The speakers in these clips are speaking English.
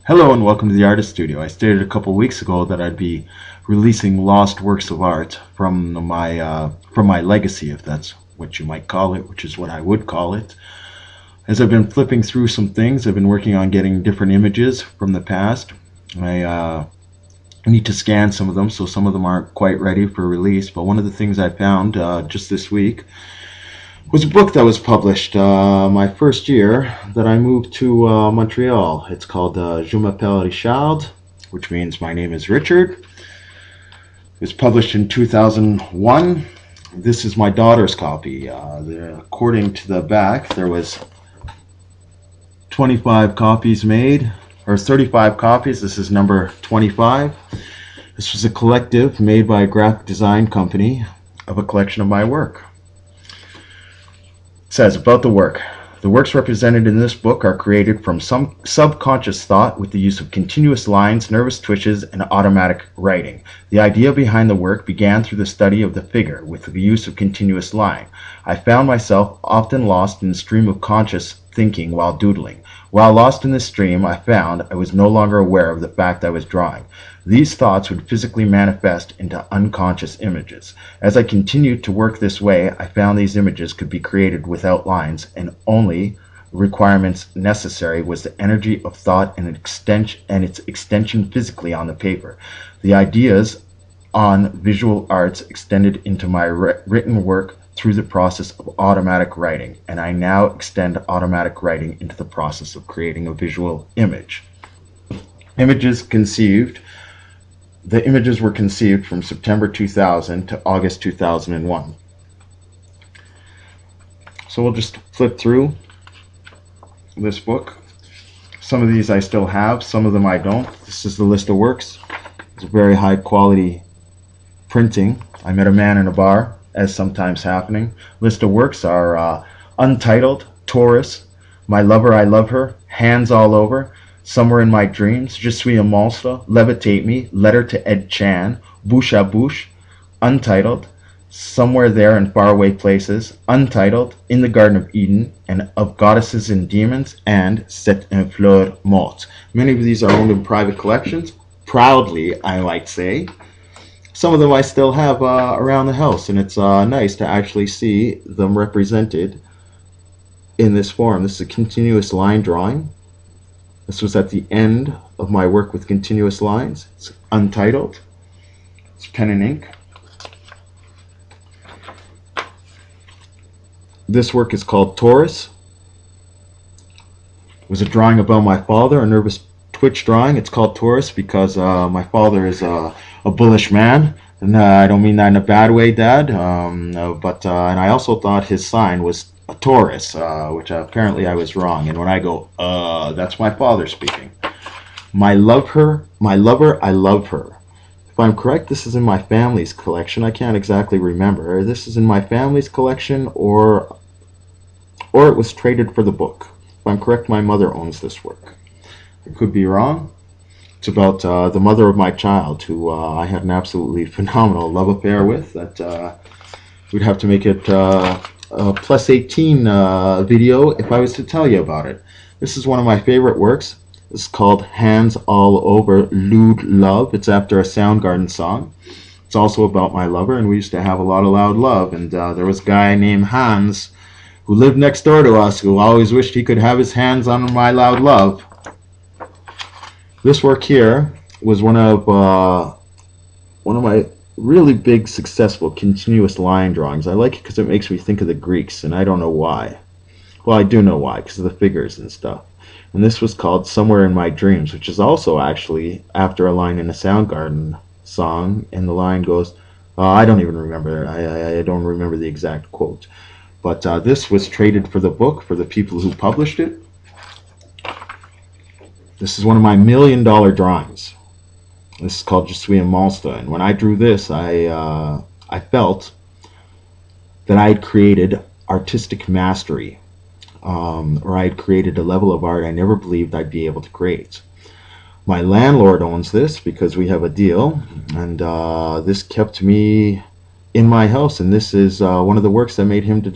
Hello and welcome to the Artist Studio. I stated a couple weeks ago that I'd be releasing lost works of art from my legacy, if that's what you might call it, which is what I would call it. As I've been flipping through some things, I've been working on getting different images from the past. I need to scan some of them, so some of them aren't quite ready for release. But one of the things I found just this week was a book that was published my first year that I moved to Montreal. It's called Je m'appelle Richard, which means my name is Richard. It was published in 2001. This is my daughter's copy. According to the back, there was 25 copies made, or 35 copies. This is number 25. This was a collective made by a graphic design company of a collection of my work. Says about the work. The works represented in this book are created from some subconscious thought with the use of continuous lines, nervous twitches, and automatic writing. The idea behind the work began through the study of the figure with the use of continuous line. I found myself often lost in the stream of conscious thinking while doodling. While lost in this stream, I found I was no longer aware of the fact I was drawing. These thoughts would physically manifest into unconscious images. As I continued to work this way, I found these images could be created without lines, and only requirements necessary was the energy of thought and its extension physically on the paper. The ideas on visual arts extended into my written work through the process of automatic writing, and I now extend automatic writing into the process of creating a visual image. The images were conceived from September 2000 to August 2001. So we'll just flip through this book. Some of these I still have, some of them I don't. This is the list of works. It's a very high quality printing. I Met a Man in a Bar, as sometimes happening. List of works are Untitled, Taurus, My Lover, I Love Her, Hands All Over, Somewhere in My Dreams, Je suis un monstre, Levitate Me, Letter to Ed Chan, Bouche à Bouche, Untitled, Somewhere There in Faraway Places, Untitled, In the Garden of Eden, and Of Goddesses and Demons, and C'est une fleur morte. Many of these are owned in private collections, proudly, I might say. Some of them I still have around the house, and it's nice to actually see them represented in this form. This is a continuous line drawing. This was at the end of my work with continuous lines. It's Untitled. It's pen and ink. This work is called Taurus. It was a drawing about my father, a nervous twitch drawing. It's called Taurus because my father is a bullish man. And I don't mean that in a bad way, Dad. And I also thought his sign was a Taurus, which apparently I was wrong. And when I go, that's my father speaking. My lover, I love her. If I'm correct, this is in my family's collection. I can't exactly remember. This is in my family's collection, or it was traded for the book. If I'm correct, my mother owns this work. I could be wrong. It's about the mother of my child, who I had an absolutely phenomenal love affair with. That we'd have to make it a plus 18 video if I was to tell you about it. This is one of my favorite works. It's called Hands All Over Loud Love. It's after a Soundgarden song. It's also about my lover, and we used to have a lot of loud love. And there was a guy named Hans who lived next door to us who always wished he could have his hands on my loud love. This work here was one of my really big, successful, continuous line drawings. I like it because it makes me think of the Greeks, and I don't know why. Well, I do know why, because of the figures and stuff. And this was called Somewhere in My Dreams, which is also actually after a line in a Soundgarden song, and the line goes, I don't even remember. I don't remember the exact quote. But this was traded for the book for the people who published it. This is one of my $1 million drawings. This is called Je suis un monstre. And when I drew this, I felt that I had created artistic mastery, or I had created a level of art I never believed I'd be able to create. My landlord owns this because we have a deal, and this kept me in my house, and this is one of the works that made him to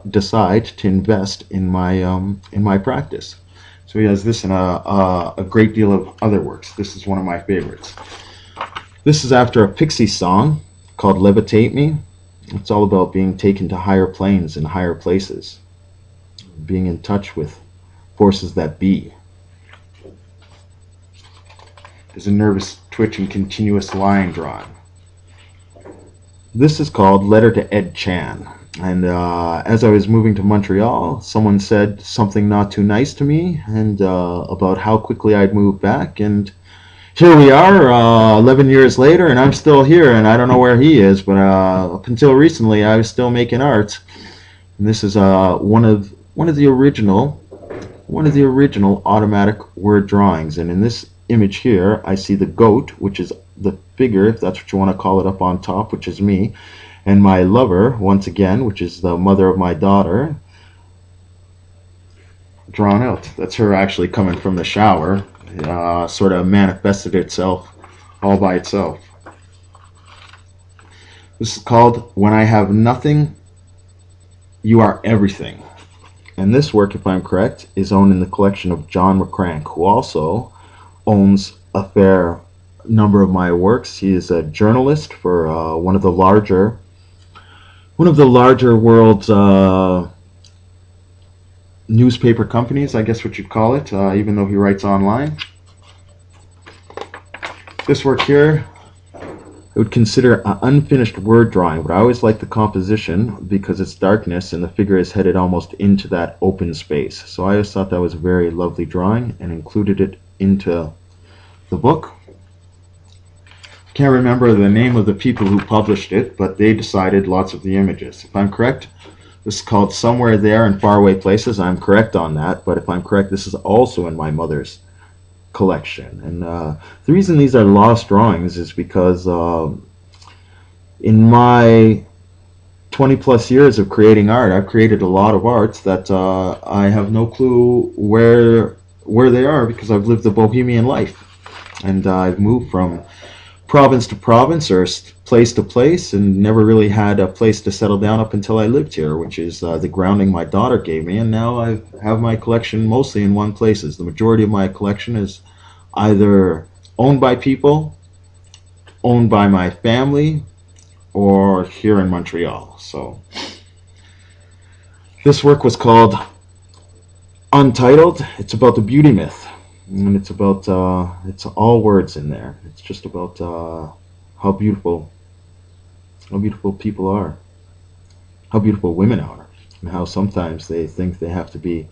decide to invest in my practice. So he has this and a great deal of other works. This is one of my favorites. This is after a Pixie song called Levitate Me. It's all about being taken to higher planes and higher places, being in touch with forces that be. There's a nervous twitch and continuous line drawn. This is called Letter to Ed Chan. And as I was moving to Montreal, someone said something not too nice to me and about how quickly I'd move back. And here we are, 11 years later, and I'm still here. And I don't know where he is, but up until recently, I was still making art. And this is one of the original automatic word drawings. And in this image here, I see the goat, which is the figure, if that's what you want to call it, up on top, which is me, and my lover, once again, which is the mother of my daughter, drawn out. That's her actually coming from the shower. Sort of manifested itself all by itself. This is called When I Have Nothing, You Are Everything. And this work, if I'm correct, is owned in the collection of John McCrank, who also owns a fair number of my works. He is a journalist for one of the larger world's newspaper companies, I guess what you'd call it, even though he writes online. This work here, I would consider an unfinished word drawing, but I always like the composition because it's darkness and the figure is headed almost into that open space. So I always thought that was a very lovely drawing and included it into the book. Can't remember the name of the people who published it, but they decided lots of the images. If I'm correct, this is called Somewhere There in Faraway Places. I'm correct on that, but if I'm correct, this is also in my mother's collection. And the reason these are lost drawings is because in my 20 plus years of creating art, I've created a lot of arts that I have no clue where they are because I've lived the bohemian life. And I've moved from province to province or place to place and never really had a place to settle down up until I lived here, which is the grounding my daughter gave me. And now I have my collection mostly in one place. The majority of my collection is either owned by people, owned by my family, or here in Montreal. So this work was called Untitled. It's about the beauty myth. And it's about, it's all words in there. It's just about how beautiful people are, how beautiful women are, and how sometimes they think they have to be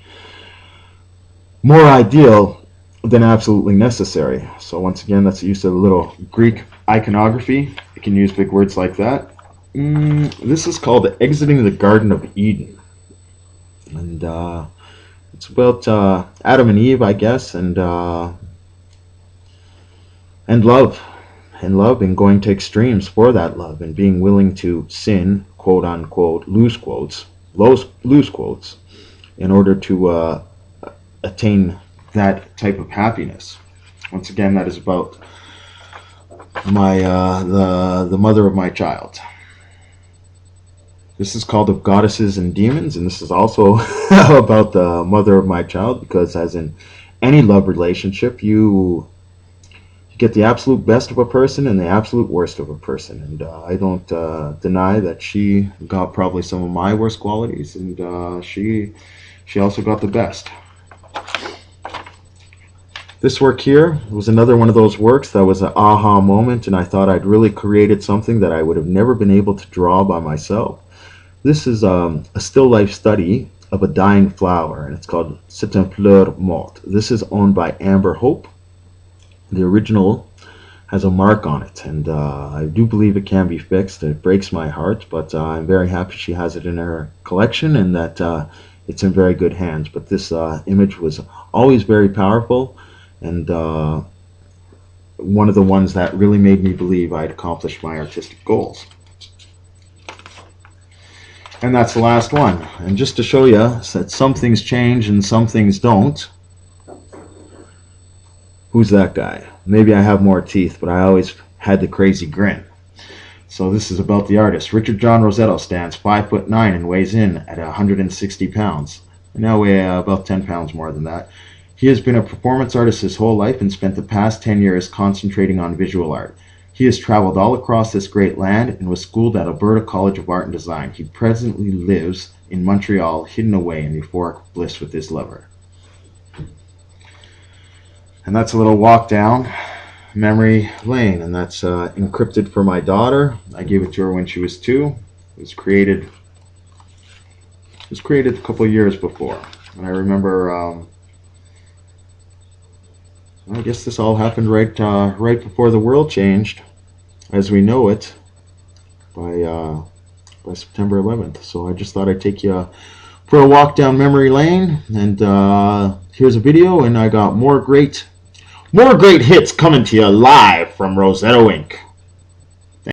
more ideal than absolutely necessary. So once again, that's the use of a little Greek iconography. You can use big words like that. This is called Exiting the Garden of Eden. And it's about Adam and Eve, I guess, and love, and going to extremes for that love, and being willing to sin, quote unquote, lose quotes, in order to attain that type of happiness. Once again, that is about my the mother of my child. This is called Of Goddesses and Demons, and this is also about the mother of my child, because as in any love relationship, you get the absolute best of a person and the absolute worst of a person. And I don't deny that she got probably some of my worst qualities, and she also got the best. This work here was another one of those works that was an aha moment, and I thought I'd really created something that I would have never been able to draw by myself. This is a still life study of a dying flower, and it's called C'est une fleur morte. This is owned by Amber Hope. The original has a mark on it, and I do believe it can be fixed. It breaks my heart, but I'm very happy she has it in her collection and that it's in very good hands. But this image was always very powerful, and one of the ones that really made me believe I'd accomplished my artistic goals. And that's the last one. And just to show you that some things change and some things don't, who's that guy? Maybe I have more teeth, but I always had the crazy grin. So this is about the artist. Richard John Rossetto stands 5'9" and weighs in at 160 pounds. And I weigh about 10 pounds more than that. He has been a performance artist his whole life and spent the past 10 years concentrating on visual art. He has traveled all across this great land and was schooled at Alberta College of Art and Design. He presently lives in Montreal, hidden away in euphoric bliss with his lover. And that's a little walk down memory lane, and that's encrypted for my daughter. I gave it to her when she was 2. It was created a couple of years before, and I remember. I guess this all happened right before the world changed, as we know it, by September 11th. So I just thought I'd take you for a walk down memory lane, and here's a video, and I got more great hits coming to you live from Rossetto Inc.